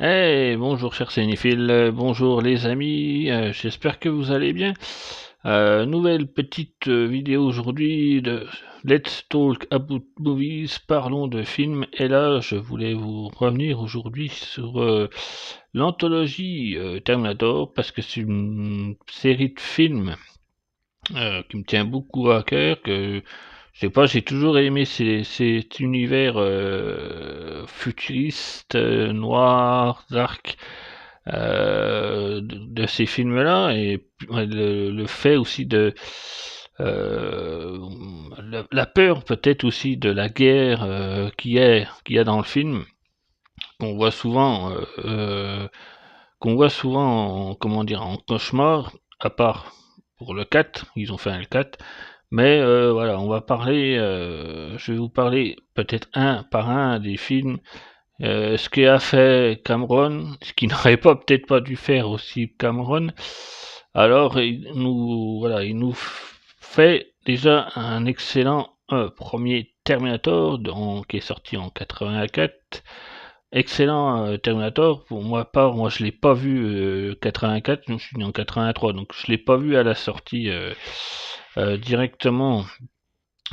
Bonjour cher cinéphile, bonjour les amis, j'espère que vous allez bien. Nouvelle petite vidéo aujourd'hui de Let's Talk About Movies, parlons de films. Et là, je voulais vous revenir aujourd'hui sur l'anthologie Terminator, parce que c'est une série de films qui me tient beaucoup à cœur, que je sais pas, j'ai toujours aimé cet univers futuriste, noir, dark, de ces films-là, et ouais, le fait aussi de euh, la peur peut-être aussi de la guerre qu'il y a dans le film, qu'on voit souvent, comment dire, en cauchemar, à part pour le 4, ils ont fait un 4, mais voilà, je vais vous parler peut-être un par un des films, ce qu'a fait Cameron, ce qu'il n'aurait pas peut-être pas dû faire aussi Cameron. Alors il nous fait déjà un excellent premier Terminator, qui est sorti en 84. Excellent Terminator, pour moi je l'ai pas vu 84, je suis né en 83, donc je l'ai pas vu à la sortie directement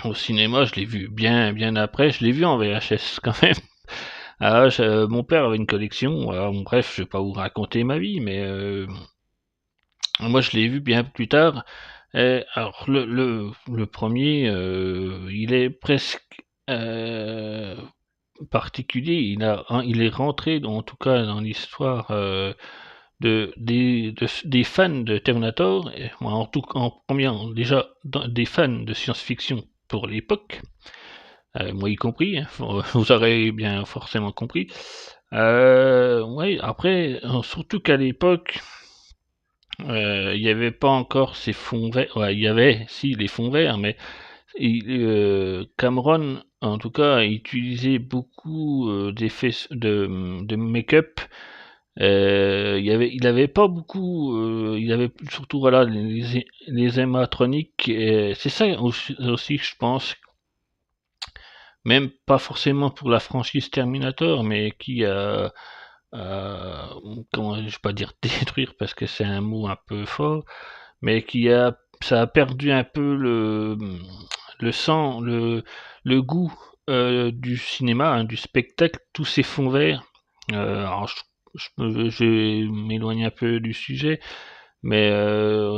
au cinéma, je l'ai vu bien après, je l'ai vu en VHS quand même. Mon père avait une collection, alors, bon, bref, je vais pas vous raconter ma vie, mais moi je l'ai vu bien plus tard. Alors le premier, il est presque particulier, il est rentré, en tout cas dans l'histoire des fans de Terminator, et, moi, en premier, déjà des fans de science-fiction pour l'époque, moi y compris, hein, vous aurez bien forcément compris. Ouais, après, surtout qu'à l'époque, il n'y avait pas encore ces fonds verts. Ouais, il y avait, si, les fonds verts, mais Cameron, en tout cas, a utilisé beaucoup d'effets de make-up. Il avait pas beaucoup, il avait surtout voilà les animatroniques. C'est ça aussi, je pense, même pas forcément pour la franchise Terminator, mais qui a, comment je vais pas dire détruire parce que c'est un mot un peu fort, mais ça a perdu un peu le sang, le goût du cinéma, hein, du spectacle, tous ces fonds verts. Alors je vais m'éloigner un peu du sujet, mais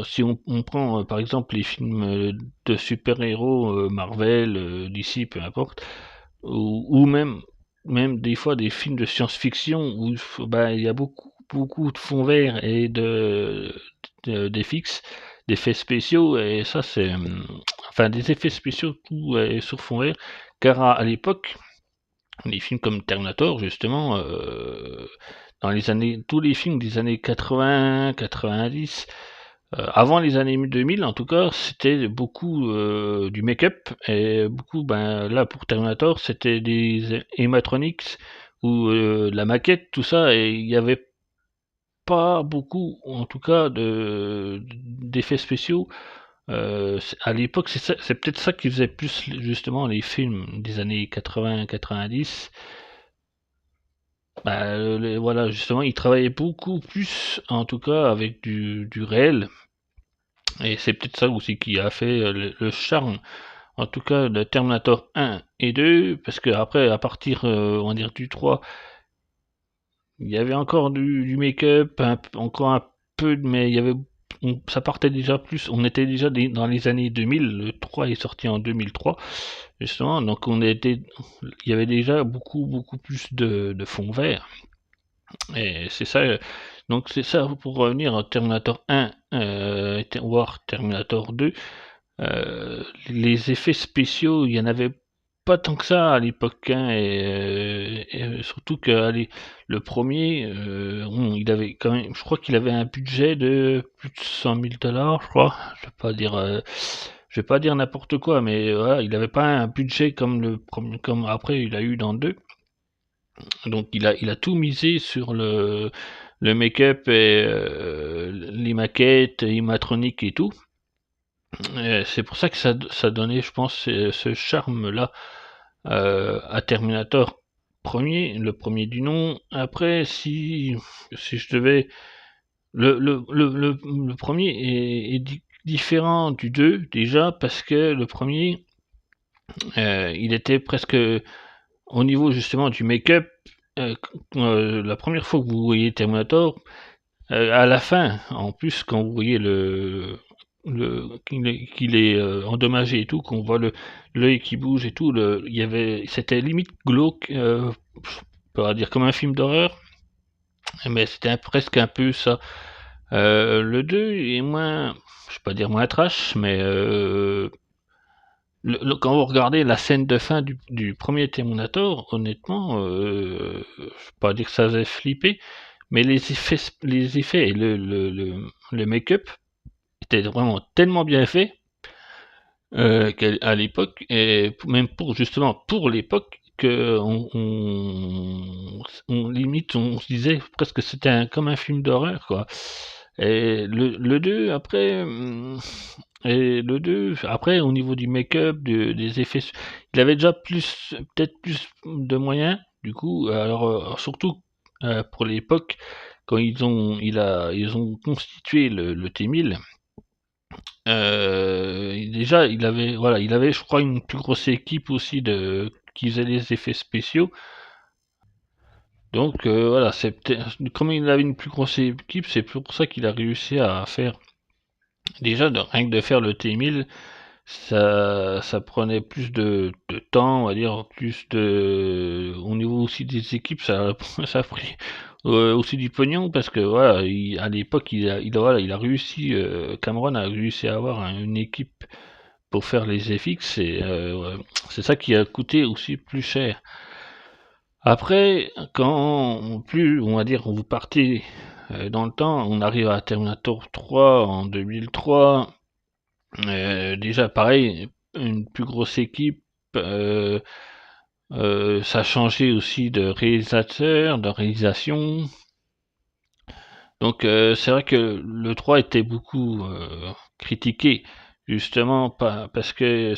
si on prend par exemple les films de super-héros, Marvel, DC, peu importe, ou même des fois des films de science-fiction où bah, il y a beaucoup de fonds verts et d'effets d'effets spéciaux, et ça c'est enfin des effets spéciaux tout sur fond vert, car à l'époque les films comme Terminator justement, dans les années tous les films des années 80 90, avant les années 2000 en tout cas, c'était beaucoup du make-up, et beaucoup, ben là pour Terminator, c'était des animatronics ou de la maquette, tout ça, et il y avait pas beaucoup, en tout cas, d'effets spéciaux. À l'époque, c'est peut-être ça qui faisait plus justement les films des années 80-90. Bah, voilà, justement, ils travaillaient beaucoup plus, en tout cas, avec du réel. Et c'est peut-être ça aussi qui a fait le charme, en tout cas, de Terminator 1 et 2, parce que après, à partir, on va dire, du 3, il y avait encore du make-up, encore un peu, mais il y avait, ça partait déjà plus, on était déjà dans les années 2000, le 3 est sorti en 2003, justement, donc il y avait déjà beaucoup plus de fond vert, et c'est ça, donc c'est ça pour revenir à Terminator 1, voire Terminator 2. Les effets spéciaux, il y en avait pas tant que ça à l'époque, hein, et surtout que le premier, il avait quand même, je crois qu'il avait un budget de plus de 100 000 $, je crois. Je vais pas dire n'importe quoi, mais voilà, il avait pas un budget comme le premier, comme après il a eu dans le 2. Donc il a tout misé sur le make-up et les maquettes, animatroniques et tout. C'est pour ça que, ça, donnait, je pense, ce charme-là à Terminator. le premier du nom. Après, si je devais... Le premier est différent du 2, déjà, parce que le premier, il était presque au niveau justement du make-up. La première fois que vous voyez Terminator, à la fin, en plus, quand vous voyez qu'il est endommagé et tout, qu'on voit l'œil qui bouge et tout, c'était limite glauque, je pourrais dire comme un film d'horreur, mais c'était presque un peu ça. Le 2 est moins, je vais pas dire moins trash, mais quand vous regardez la scène de fin du premier Terminator, honnêtement, je vais pas dire que ça faisait flipper, mais les effets et le make-up étaient vraiment tellement bien faits qu'à l'époque, et même pour justement pour l'époque, que limite on se disait presque que c'était comme un film d'horreur, quoi. Et le 2 après, et le 2 après au niveau du make-up, des effets, il avait déjà peut-être plus de moyens, du coup, alors surtout pour l'époque, quand ils ont constitué le T-1000, déjà il avait je crois une plus grosse équipe aussi qui faisait les effets spéciaux. Donc voilà, comme il avait une plus grosse équipe, c'est pour ça qu'il a réussi à faire déjà rien que de faire le T1000, ça prenait plus de temps, on va dire, plus de au niveau aussi des équipes, ça a pris aussi du pognon parce que voilà, à l'époque voilà, il a réussi, Cameron a réussi à avoir une équipe pour faire les FX, et ouais, c'est ça qui a coûté aussi plus cher. Après, plus on va dire vous partez dans le temps, on arrive à Terminator 3 en 2003. Déjà pareil, une plus grosse équipe. Ça a changé aussi de réalisateur, de réalisation. Donc c'est vrai que le 3 était beaucoup critiqué, justement parce que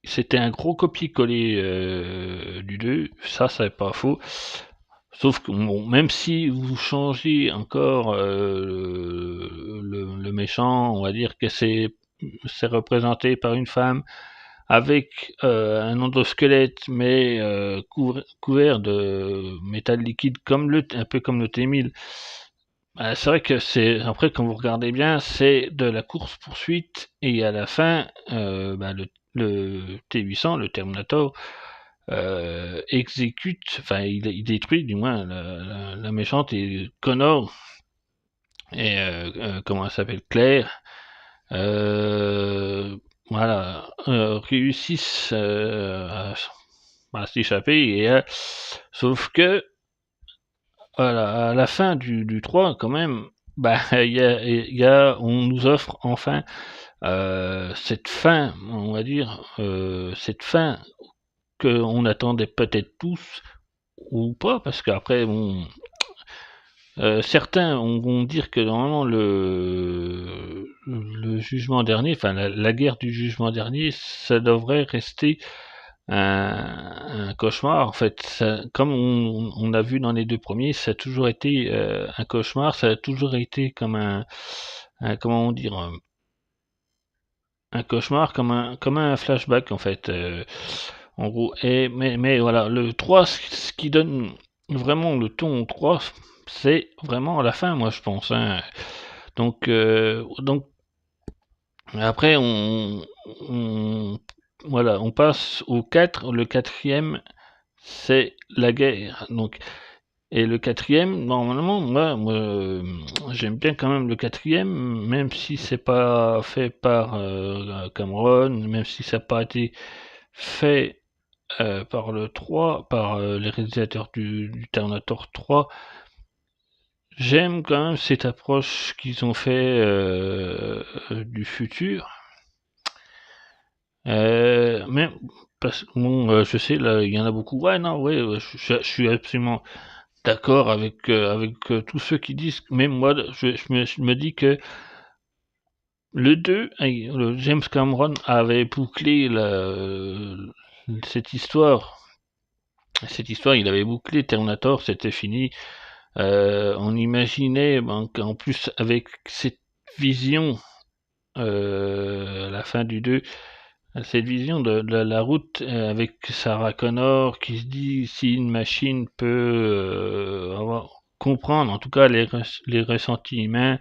c'était un gros copier-coller du 2, ça c'est pas faux. Sauf que bon, même si vous changez encore le méchant, on va dire que c'est représenté par une femme avec un endosquelette, mais couvert de métal liquide un peu comme le T1000. C'est vrai que après quand vous regardez bien, c'est de la course poursuite, et à la fin, le T800, le Terminator, enfin il détruit du moins la méchante, et Connor et comment elle s'appelle, Claire, euh, voilà, réussissent à s'échapper, et sauf que voilà, à la fin du 3 quand même, bah on nous offre enfin cette fin, on va dire, cette fin qu'on attendait peut-être tous ou pas, parce qu'après bon, certains vont dire que normalement le jugement dernier, enfin la guerre du jugement dernier, ça devrait rester un cauchemar. En fait, comme on a vu dans les deux premiers, ça a toujours été un cauchemar, ça a toujours été comme comment dire, un cauchemar, comme un flashback en fait. En gros, mais voilà, le 3, ce qui donne vraiment le ton au 3, c'est vraiment à la fin, moi je pense, hein. Donc après voilà, on passe au 4. Le quatrième, c'est la guerre. Donc, et le quatrième, normalement, moi j'aime bien quand même le quatrième, même si c'est pas fait par Cameron, même si ça n'a pas été fait par le 3, par les réalisateurs du Terminator 3. J'aime quand même cette approche qu'ils ont fait du futur. Mais parce que bon, je sais, là, il y en a beaucoup. Ouais, non, ouais, je suis absolument d'accord avec tous ceux qui disent. Même moi, je me dis que le 2, le James Cameron avait bouclé cette histoire cette histoire, il avait bouclé Terminator, c'était fini. On imaginait qu'en plus avec cette vision, à la fin du 2, cette vision de la route avec Sarah Connor qui se dit si une machine peut comprendre en tout cas les ressentis humains,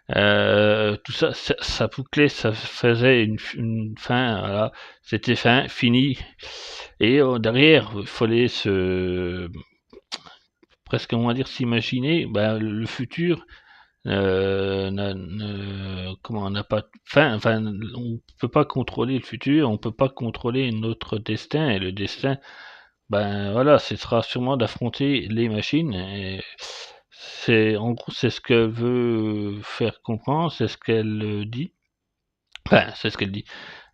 tout ça, ça bouclait, ça faisait une fin, voilà, c'était fin, fini. Et derrière, il fallait presque on va dire s'imaginer le futur comment on n'a pas enfin on peut pas contrôler le futur, on peut pas contrôler notre destin et le destin voilà ce sera sûrement d'affronter les machines et c'est en gros c'est ce qu'elle veut faire comprendre, c'est ce qu'elle dit, enfin c'est ce qu'elle dit,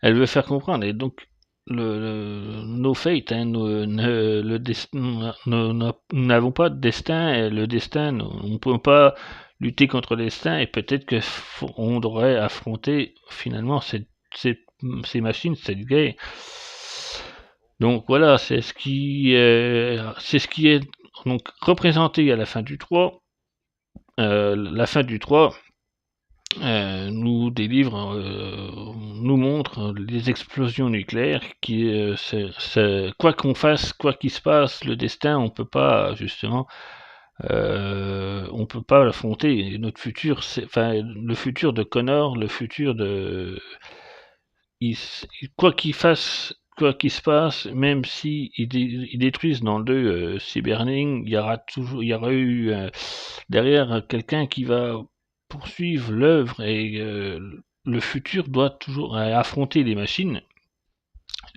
elle veut faire comprendre et donc nos fates, hein, le destin, nous n'avons pas de destin, et le destin, on ne peut pas lutter contre le destin, et peut-être que on devrait affronter finalement ces machines, cette guerre. Donc voilà, c'est ce qui est donc représenté à la fin du 3. La fin du 3 nous délivre, nous montre les explosions nucléaires qui, quoi qu'on fasse, quoi qu'il se passe, le destin, on peut pas justement, on peut pas l'affronter. Notre futur, enfin le futur de Connor, le futur de, quoi qu'il fasse, quoi qu'il se passe, même si ils détruisent dans le 2 Cyberling, il y aura eu derrière quelqu'un qui va poursuivre l'œuvre et le futur doit toujours affronter les machines.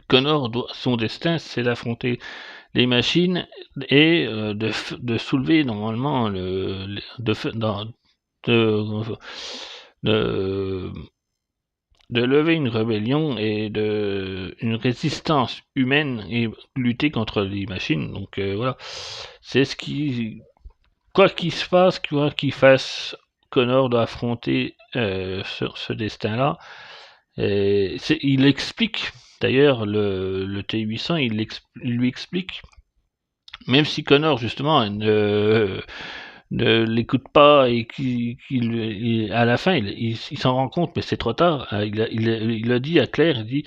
Connor son destin, c'est d'affronter les machines et de soulever normalement de, de lever une rébellion et une résistance humaine et lutter contre les machines. Donc voilà, c'est ce qui, quoi qu'il se passe, quoi qu'il fasse, Connor doit affronter ce destin-là. Il explique, d'ailleurs, le T800, il lui explique, même si Connor, justement, ne l'écoute pas et à la fin, il s'en rend compte, mais c'est trop tard. Il a dit à Claire, il dit,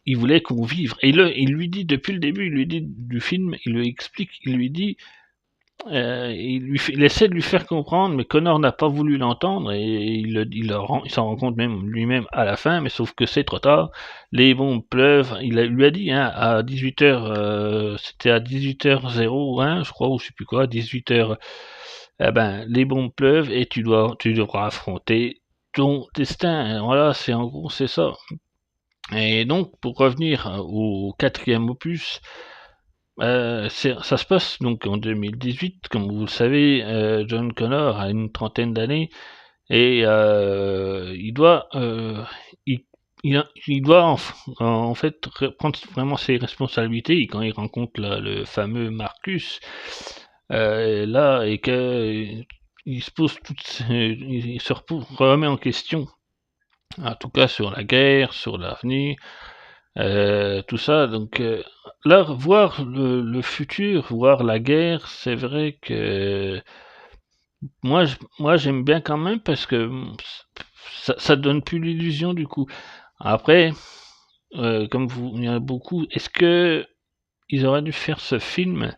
il voulait qu'on vive. Et il lui dit, depuis le début, il lui dit du film, il lui explique, il lui dit, il essaie de lui faire comprendre, mais Connor n'a pas voulu l'entendre et il s'en rend compte même lui-même à la fin, mais sauf que c'est trop tard. Les bombes pleuvent. Lui a dit hein, à 18h, c'était à 18h01, je crois, ou je sais plus quoi, 18h. Eh ben, les bombes pleuvent et tu devras affronter ton destin. Voilà, c'est en gros c'est ça. Et donc pour revenir au quatrième opus. Ça se passe donc en 2018, comme vous le savez, John Connor a une trentaine d'années et il doit en fait prendre vraiment ses responsabilités et quand il rencontre le fameux Marcus là et que il se pose il se remet en question, en tout cas sur la guerre, sur l'avenir. Tout ça, donc là, voir le futur, voir la guerre, c'est vrai que moi j'aime bien quand même parce que ça donne plus l'illusion du coup. Après, comme il y en a beaucoup, est-ce que ils auraient dû faire ce film?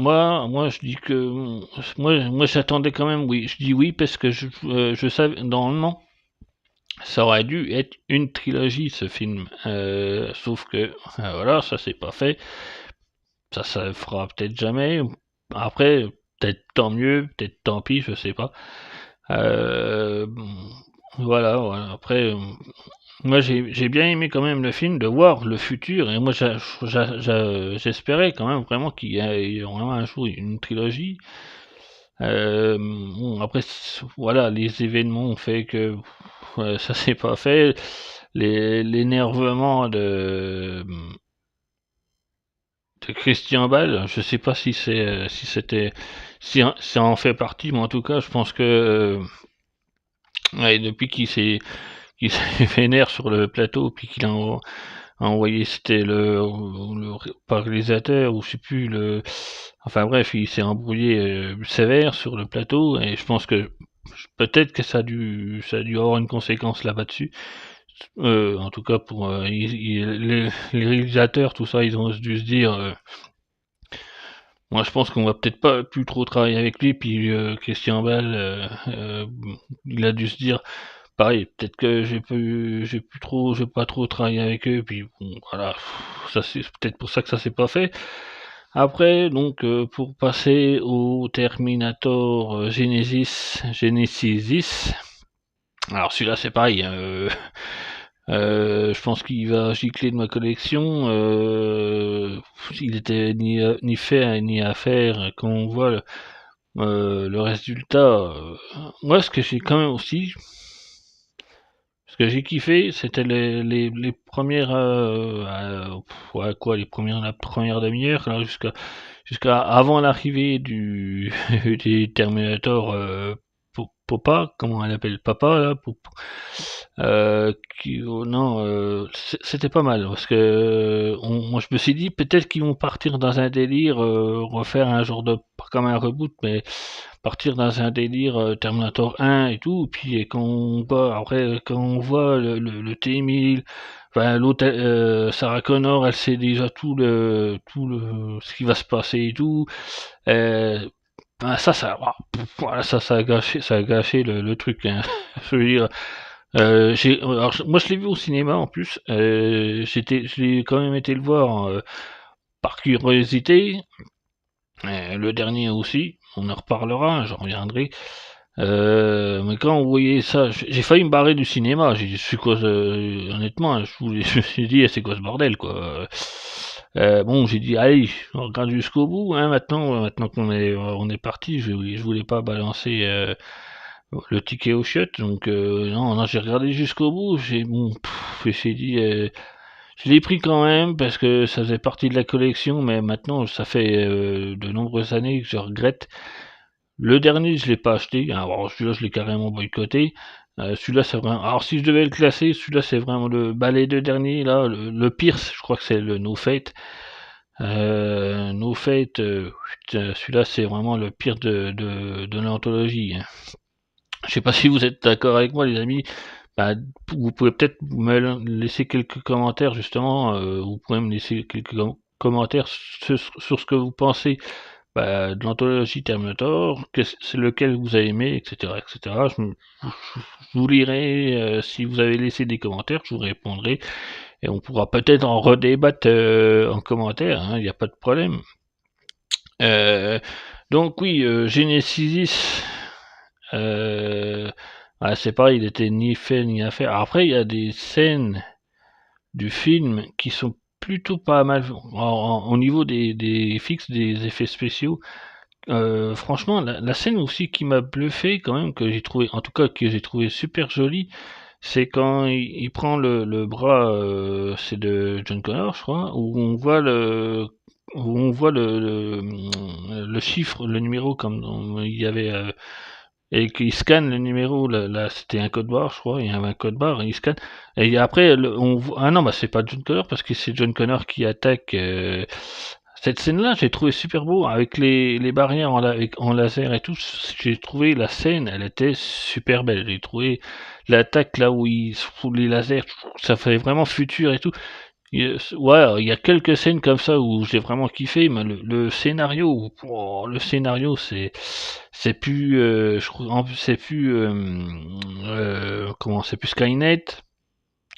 Moi, je dis que moi j'attendais quand même. Oui, je dis oui parce que je savais normalement. Ça aurait dû être une trilogie ce film, sauf que voilà, ça s'est pas fait. Ça se fera peut-être jamais. Après, peut-être tant mieux, peut-être tant pis, je sais pas. Euh, voilà. Après, moi j'ai bien aimé quand même le film, de voir le futur. Et moi j'espérais quand même vraiment qu'il y ait vraiment un jour une trilogie. Bon, après, voilà, les événements ont fait que ça s'est pas fait. L'énervement de Christian Bale, je sais pas si c'était si ça en fait partie, mais en tout cas, je pense que ouais, depuis qu'il s'est vénère sur le plateau, puis qu'il a a envoyé, c'était le pas réalisateur, ou je sais plus, enfin bref, il s'est embrouillé sévère sur le plateau, et je pense que peut-être que ça a dû avoir une conséquence là-dessus. En tout cas, pour les réalisateurs, tout ça, ils ont dû se dire, moi je pense qu'on va peut-être pas plus trop travailler avec lui, puis Christian Bale, il a dû se dire, pareil, peut-être que j'ai pas trop travaillé avec eux, puis bon, voilà, ça c'est peut-être pour ça que ça s'est pas fait. Après, donc, pour passer au Terminator Genesis, alors celui-là c'est pareil, hein, je pense qu'il va gicler de ma collection. Il était ni fait ni à faire. Quand on voit le résultat, moi ce que j'ai quand même aussi, ce que j'ai kiffé, c'était les premières, ouais, quoi, la première demi-heure, là, jusqu'à avant l'arrivée du Terminator Popa, comment elle appelle, Papa là, oh, non, c'était pas mal parce que moi je me suis dit peut-être qu'ils vont partir dans un délire, refaire un genre de, pas comme un reboot, mais partir dans un délire Terminator 1 et tout, et puis quand on voit après, quand on voit le T-1000, enfin l'autre, Sarah Connor, elle sait déjà tout le ce qui va se passer et tout. euh, ben voilà, ça a gâché le truc, hein. Je veux dire, alors, moi je l'ai vu au cinéma en plus. Je l'ai quand même été le voir par curiosité. Le dernier aussi, on en reparlera, j'en reviendrai. Mais quand on voyait ça, j'ai failli me barrer du cinéma. J'ai dit, c'est quoi, honnêtement, hein, je me suis dit, c'est quoi ce bordel, quoi. Bon, j'ai dit, allez, on regarde jusqu'au bout, hein, maintenant on est parti. Je voulais pas balancer le ticket au chiottes, donc non, non, j'ai regardé jusqu'au bout. J'ai dit, je l'ai pris quand même parce que ça faisait partie de la collection, mais maintenant ça fait de nombreuses années que je regrette. Le dernier, je l'ai pas acheté. Alors celui-là, je l'ai carrément boycotté. Celui-là, c'est vraiment. Alors si je devais le classer, celui-là, c'est vraiment le balai de dernier. Là, le pire, je crois que c'est le No Fate. No Fate, putain, celui-là, c'est vraiment le pire de l'anthologie, hein. Je sais pas si vous êtes d'accord avec moi, les amis. Bah, vous pouvez peut-être me laisser quelques commentaires, justement. Vous pouvez me laisser quelques commentaires sur ce que vous pensez, bah, de l'anthologie Terminator, c'est lequel vous avez aimé, etc., etc. Je vous lirai, si vous avez laissé des commentaires, je vous répondrai, et on pourra peut-être en redébattre en commentaire, hein, il n'y a pas de problème. Euh, donc oui, Genesis, c'est pareil, il était ni fait ni à faire. Après, il y a des scènes du film qui sont plutôt pas mal au niveau des fixes, des effets spéciaux. Franchement, la scène aussi qui m'a bluffé quand même, que j'ai trouvé, en tout cas que j'ai trouvé super jolie, c'est quand il prend le bras, c'est de John Connor, je crois, où on voit le chiffre, le numéro, comme il y avait, et qu'il scanne le numéro. Là, c'était un code barre, je crois, il y avait un code barre, et il scanne. Et après, ah non, bah c'est pas John Connor, parce que c'est John Connor qui attaque. Cette scène-là, j'ai trouvé super beau, avec les barrières en laser et tout. J'ai trouvé la scène, elle était super belle. J'ai trouvé l'attaque là où ils se foutent les lasers, ça fait vraiment futur et tout. Ouais, il y a quelques scènes comme ça où j'ai vraiment kiffé, mais le scénario, oh, le scénario, c'est plus, je crois, en plus, c'est plus, comment, c'est plus Skynet.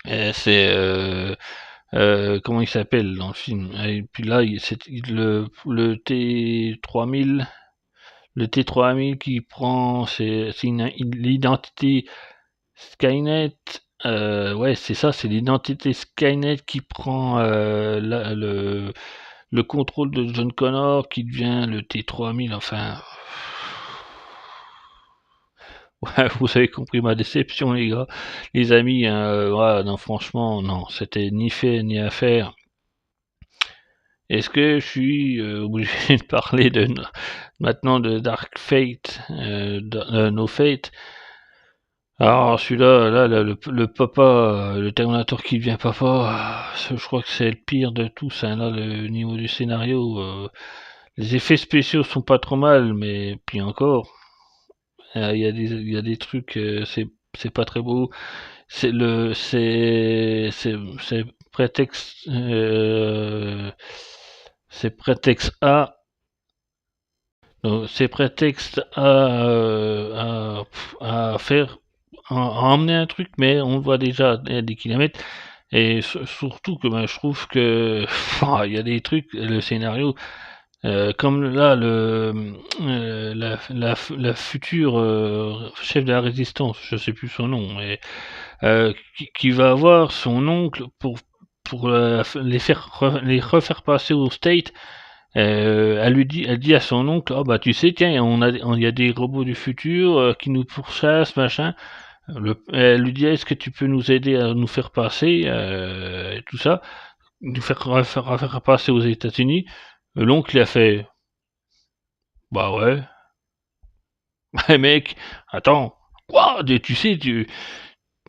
C'est, comment il s'appelle dans le film. Et puis là, c'est le T3000, le T3000 qui prend, c'est l'identité Skynet. Ouais, c'est ça, c'est l'identité Skynet qui prend le contrôle de John Connor, qui devient le T3000. Enfin, ouais, vous avez compris ma déception, les gars, les amis, hein. Ouais, non, franchement, non, c'était ni fait ni à faire. Est-ce que je suis obligé de parler maintenant de Dark Fate, No Fate? Alors celui-là, le papa, le Terminator qui devient papa, je crois que c'est le pire de tous, hein, là, le niveau du scénario. Les effets spéciaux sont pas trop mal, mais puis encore, il y a des trucs, c'est pas très beau. C'est prétexte, c'est prétexte à, non, c'est prétexte à faire, à emmener un truc, mais on le voit déjà à des kilomètres. Et surtout que ben, je trouve que il y a des trucs, le scénario, comme là la future chef de la résistance, je sais plus son nom, mais qui va avoir son oncle pour les refaire passer au State. Elle dit à son oncle, oh bah tu sais, tiens, il y a des robots du futur qui nous pourchassent, machin. Elle lui dit, est-ce que tu peux nous aider à nous faire passer, et tout ça, nous faire passer aux États-Unis. L'oncle il a fait, bah ouais. Ouais, mec, attends, quoi? Tu sais,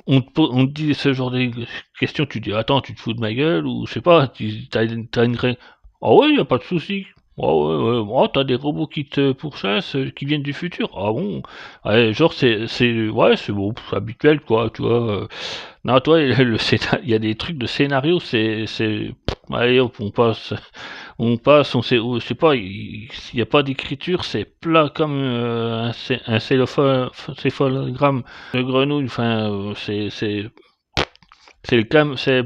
on te dit ce genre de questions, tu dis, attends, tu te fous de ma gueule, ou je sais pas, t'as une ah ouais, y a pas de souci. Oh ouais, ouais, oh, t'as des robots qui te pourchassent, qui viennent du futur. Ah bon? Ouais, genre, ouais, c'est bon, c'est habituel, quoi, tu vois. Non, toi, il y a des trucs de scénario, allez hop, on passe, on sait, je sais pas, s'il n'y a pas d'écriture, c'est plat comme un céphalogramme de grenouille. Enfin, c'est le cam, c'est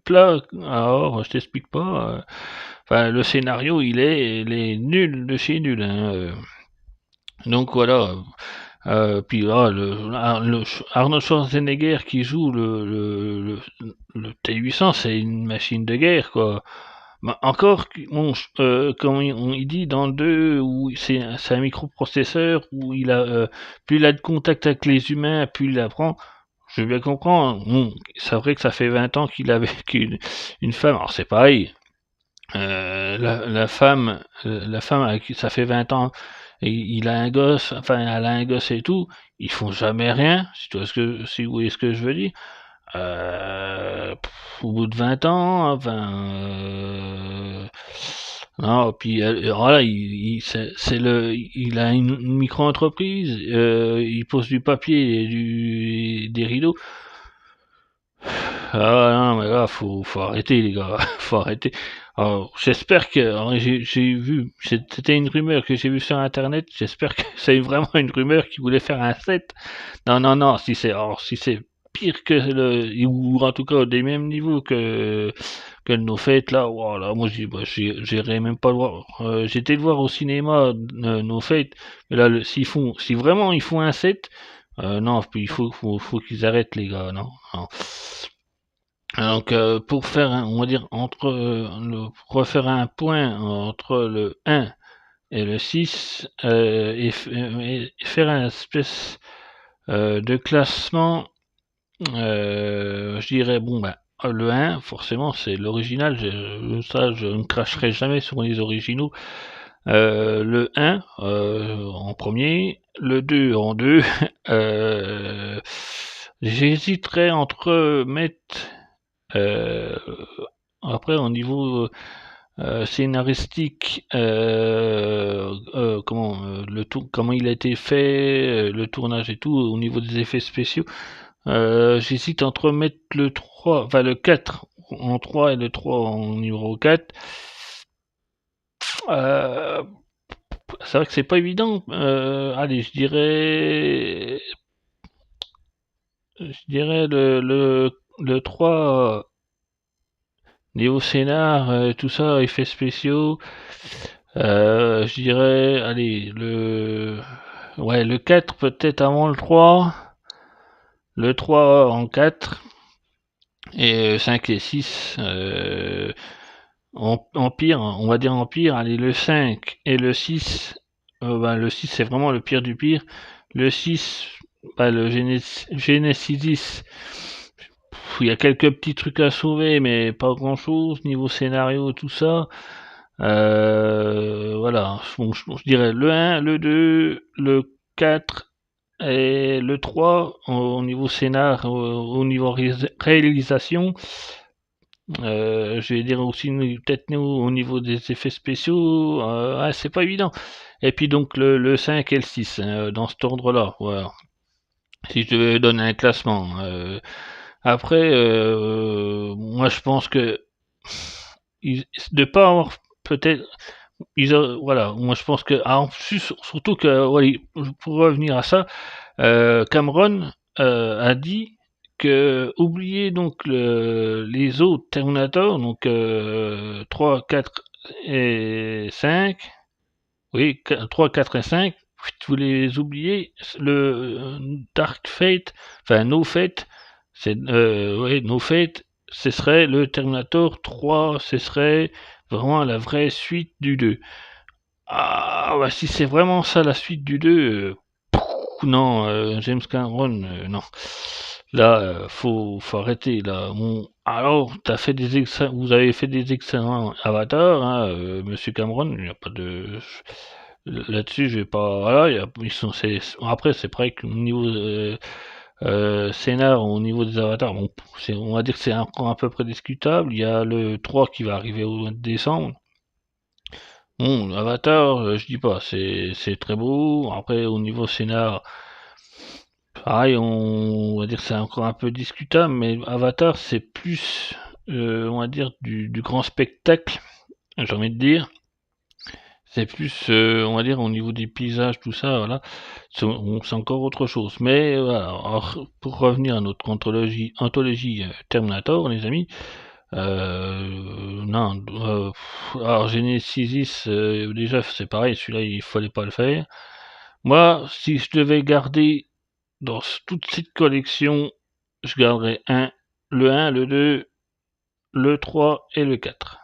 plat. Alors, je t'explique pas. Enfin, le scénario, il est nul de chez nul. Hein, donc voilà. Puis là, Arnold Schwarzenegger qui joue le T-800, c'est une machine de guerre, quoi. Bah, encore, bon, comme il dit dans le 2, où c'est un microprocesseur, où plus il a de contact avec les humains, plus il apprend. Je veux bien comprendre. Bon, c'est vrai que ça fait 20 ans qu'il avait une femme. Alors c'est pareil. La femme avec qui ça fait 20 ans, et il a un gosse, enfin elle a un gosse et tout, ils font jamais rien, si vous voyez ce que je veux dire. Au bout de 20 ans, enfin, non, puis voilà, il a une micro-entreprise, il pose du papier et des rideaux. Ah non, mais là, faut arrêter, les gars, faut arrêter. Alors, j'espère que, alors, j'ai vu, c'était une rumeur que j'ai vue sur Internet, j'espère que c'est vraiment une rumeur qui voulait faire un set. Non, non, non, si c'est pire que ou en tout cas des mêmes niveaux que nos fêtes, là, voilà, moi, j'irai même pas le voir. J'étais le voir au cinéma, nos fêtes, mais là, si vraiment ils font un set, non, puis faut qu'ils arrêtent, les gars, non, non. Donc, pour faire on va dire, refaire un point entre le 1 et le 6, et faire un espèce de classement, je dirais, bon, ben, le 1, forcément, c'est l'original, ça, je ne cracherai jamais sur les originaux. Le 1 en premier, le 2 en 2. J'hésiterais entre mettre euh, après, au niveau scénaristique, comment il a été fait, le tournage et tout, au niveau des effets spéciaux, j'hésite entre mettre le 3, enfin le 4 en 3 et le 3 en numéro 4. Euh, c'est vrai que c'est pas évident. Allez, je dirais le 3 niveau scénar, tout ça, effets spéciaux. Je dirais, allez, ouais, le 4 peut-être avant le 3, le 3 en 4, et 5 et 6 en pire, on va dire en pire, allez, le 5 et le 6, le 6 c'est vraiment le pire du pire, le 6, le Genesis, il y a quelques petits trucs à sauver, mais pas grand chose, niveau scénario, tout ça. Voilà, bon, je dirais le 1, le 2, le 4 Et le 3, au niveau scénar, au niveau réalisation, je vais dire aussi peut-être au niveau des effets spéciaux, c'est pas évident. Et puis donc le 5 et le 6, dans cet ordre-là, voilà. Si je devais donner un classement. Après, moi je pense que de pas avoir peut-être voilà, moi je pense que en plus surtout que ouais, pour revenir à ça, Cameron a dit que oubliez donc les autres Terminator, donc 3, 4 et 5, oui, 3, 4 et 5, vous les oubliez, le Dark Fate, enfin No Fate, c'est ouais, No Fate, ce serait le Terminator 3, ce serait vraiment la vraie suite du 2. Ah, bah si c'est vraiment ça la suite du 2, non, James Cameron, non. Là, faut arrêter, là. Bon, alors, vous avez fait des excellents avatars, hein, Monsieur Cameron, il n'y a pas de... Là-dessus, je vais pas... Voilà, ils sont... Après, c'est vrai qu'au niveau scénar, au niveau des avatars, bon, on va dire que c'est encore à peu près discutable. Il y a le 3 qui va arriver au mois de décembre. Bon, Avatar, je dis pas, c'est très beau. Après, au niveau scénar, pareil, on va dire que c'est encore un peu discutable, mais Avatar, c'est plus, on va dire, du grand spectacle, j'ai envie de dire. C'est plus, on va dire, au niveau des paysages, tout ça, voilà. C'est encore autre chose. Mais voilà, alors, pour revenir à notre anthologie Terminator, les amis, non, alors Genesis, déjà c'est pareil, celui-là il fallait pas le faire. Moi, si je devais garder dans toute cette collection, je garderais le 1, le 2, le 3 et le 4.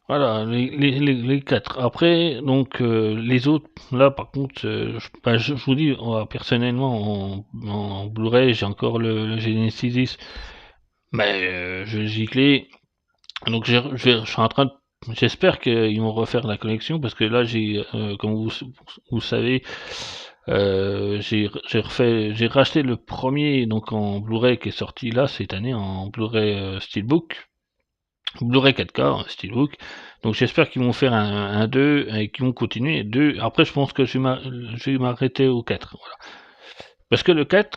Voilà, les 4. Après, donc, les autres, là, par contre, je vous dis, personnellement, en Blu-ray, j'ai encore le Genesis, mais je vais le gicler. Donc, je suis en train de... J'espère qu'ils vont refaire la collection, parce que là, comme vous savez, j'ai racheté le premier, donc en Blu-ray, qui est sorti là, cette année, en Blu-ray Steelbook. Blu-ray 4K, Steelbook. Donc j'espère qu'ils vont faire un 2 et qu'ils vont continuer. 2. Après, je pense que je vais m'arrêter au 4. Voilà. Parce que le 4,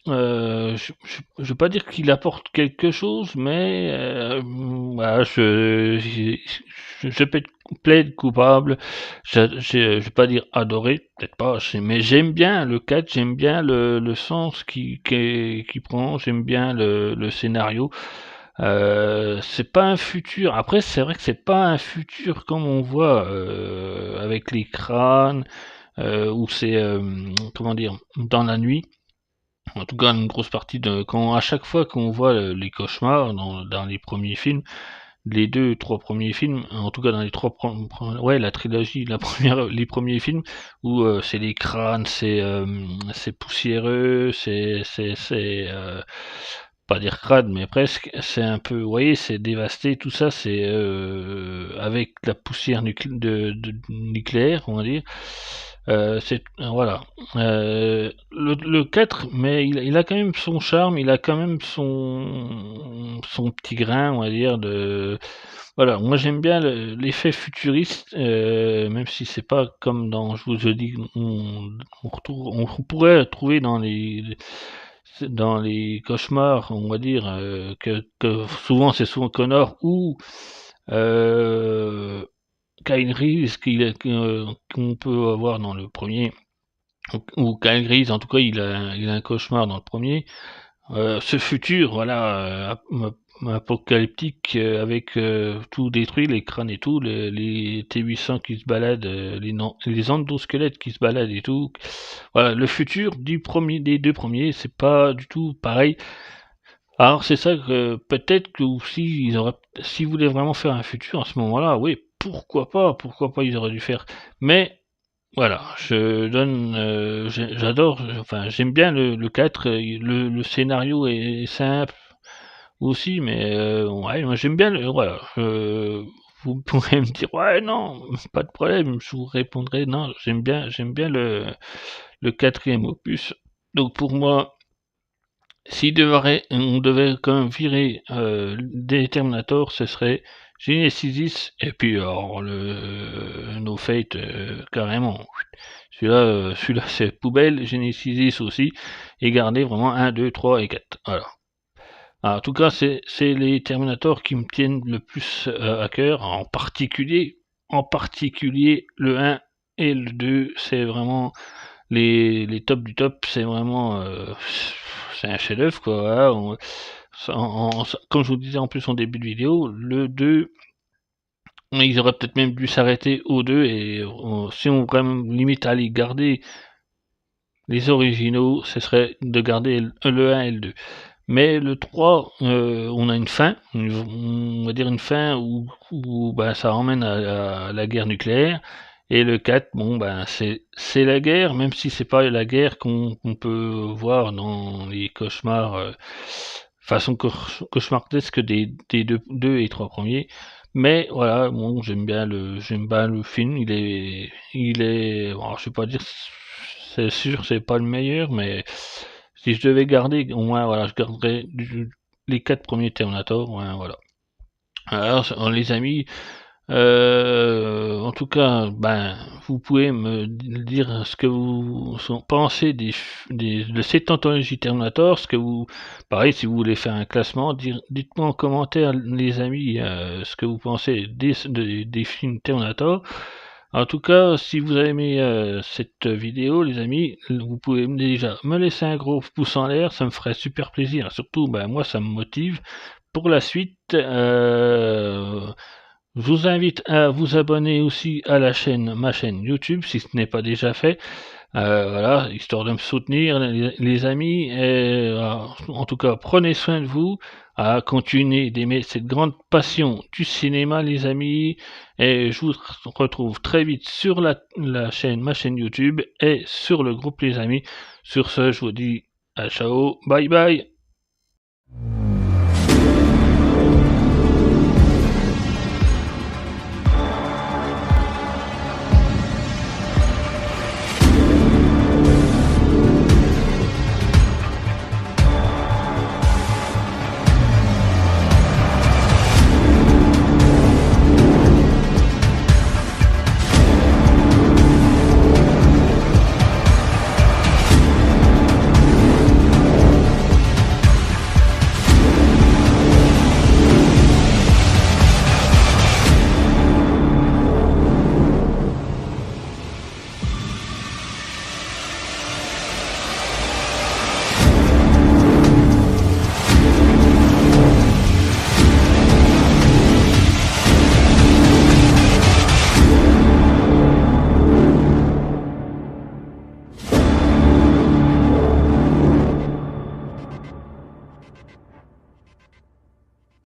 je vais pas dire qu'il apporte quelque chose, mais voilà, je plaide coupable. Je vais pas dire adorer, peut-être pas, mais j'aime bien le 4, j'aime bien le sens qui prend, j'aime bien le scénario. C'est pas un futur. Après, c'est vrai que c'est pas un futur comme on voit avec les crânes, où c'est comment dire, dans la nuit. En tout cas, une grosse partie de quand à chaque fois qu'on voit les cauchemars dans les premiers films, les deux, trois premiers films, en tout cas dans les ouais, la trilogie, les premiers films où c'est les crânes, c'est poussiéreux, c'est pas dire crade, mais presque, c'est un peu, vous voyez, c'est dévasté, tout ça, c'est avec la poussière nucléaire, on va dire. C'est voilà. Le 4, mais il a quand même son charme, il a quand même son petit grain, on va dire, de voilà. Moi j'aime bien l'effet futuriste, même si c'est pas comme dans, je vous ai dit, on pourrait trouver dans les cauchemars, on va dire, que c'est souvent Connor ou Kyle Reese qu'on peut avoir dans le premier, ou Kyle Reese, en tout cas, il a un cauchemar dans le premier. Ce futur, voilà, apocalyptique, avec tout détruit, les crânes et tout, les T800 qui se baladent, les endosquelettes qui se baladent et tout. Voilà, le futur des deux premiers, c'est pas du tout pareil. Alors c'est ça que peut-être que aussi s'ils voulaient vraiment faire un futur à ce moment-là, oui, pourquoi pas ils auraient dû faire. Mais voilà, j'adore, enfin j'aime bien le 4, le scénario est simple aussi, mais ouais, moi j'aime bien voilà. vous pourrez me dire ouais non, pas de problème, je vous répondrai non, j'aime bien le quatrième opus. Donc pour moi, on devait quand même virer des Terminator, ce serait Genesis et puis alors le No Fate carrément. Celui-là c'est poubelle, Genesis aussi, et garder vraiment 1, 2, 3 et 4. Voilà. Alors, en tout cas, c'est les Terminator qui me tiennent le plus à cœur, en particulier le 1 et le 2, c'est vraiment les tops du top, c'est vraiment c'est un chef-d'œuvre quoi. Voilà, comme je vous disais en plus en début de vidéo, le 2, ils auraient peut-être même dû s'arrêter au 2 et si on vraiment limite à aller garder les originaux, ce serait de garder le 1 et le 2. Mais le 3, on a une fin, on va dire une fin où bah, ça emmène à la guerre nucléaire. Et le 4, bon, ben, c'est la guerre, même si c'est pas la guerre qu'on peut voir dans les cauchemars, façon cauchemardesque des deux et trois premiers. Mais voilà, bon, j'aime bien le film. Bon, je vais pas dire, c'est sûr, c'est pas le meilleur, mais si je devais garder, au moins, voilà, je garderais les 4 premiers Terminator, ouais, voilà. Alors, les amis, en tout cas, ben, vous pouvez me dire ce que vous pensez de cette anthologie Terminator, pareil, si vous voulez faire un classement, dites-moi en commentaire, les amis, ce que vous pensez des films Terminator. En tout cas, si vous avez aimé cette vidéo, les amis, vous pouvez déjà me laisser un gros pouce en l'air, ça me ferait super plaisir. Surtout, ben, moi, ça me motive pour la suite. Je vous invite à vous abonner aussi à ma chaîne YouTube, si ce n'est pas déjà fait. Voilà, histoire de me soutenir, les amis. En tout cas, prenez soin de vous. À continuer d'aimer cette grande passion du cinéma, les amis. Et je vous retrouve très vite sur ma chaîne YouTube et sur le groupe, les amis. Sur ce, je vous dis à ciao, bye bye.